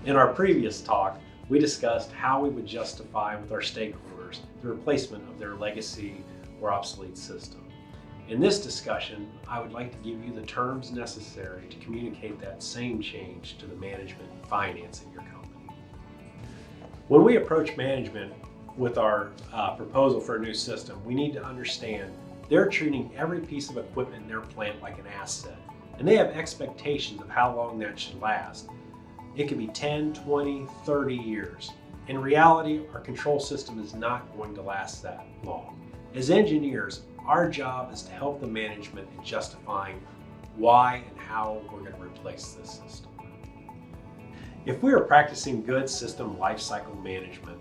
In our previous talk, we discussed how we would justify with our stakeholders the replacement of their legacy or obsolete system. In this discussion, I would like to give you the terms necessary to communicate that same change to the management and finance in your company. When we approach management with our proposal for a new system, we need to understand they're treating every piece of equipment in their plant like an asset, and they have expectations of how long that should last. It could be 10, 20, 30 years. In reality, our control system is not going to last that long. As engineers, our job is to help the management in justifying why and how we're going to replace this system. If we are practicing good system lifecycle management,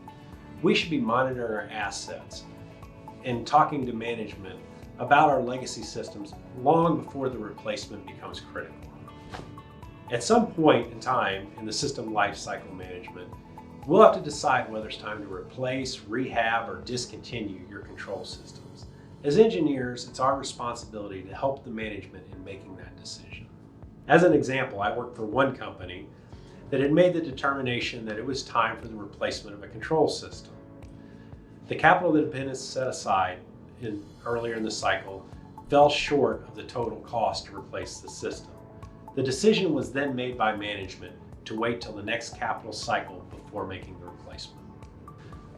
we should be monitoring our assets and talking to management about our legacy systems long before the replacement becomes critical. At some point in time in the system lifecycle management, we'll have to decide whether it's time to replace, rehab, or discontinue your control systems. As engineers, it's our responsibility to help the management in making that decision. As an example, I worked for one company that had made the determination that it was time for the replacement of a control system. The capital that had been set aside earlier in the cycle fell short of the total cost to replace the system. The decision was then made by management to wait till the next capital cycle before making the replacement.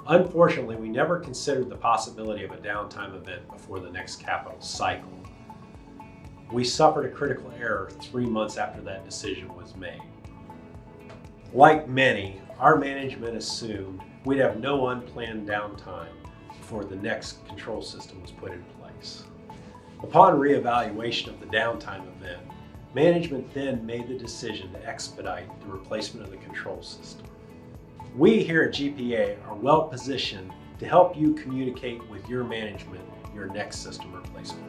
Unfortunately, we never considered the possibility of a downtime event before the next capital cycle. We suffered a critical error 3 months after that decision was made. Like many, our management assumed we'd have no unplanned downtime before the next control system was put in place. Upon reevaluation of the downtime event, management then made the decision to expedite the replacement of the control system. We here at GPA are well positioned to help you communicate with your management your next system replacement.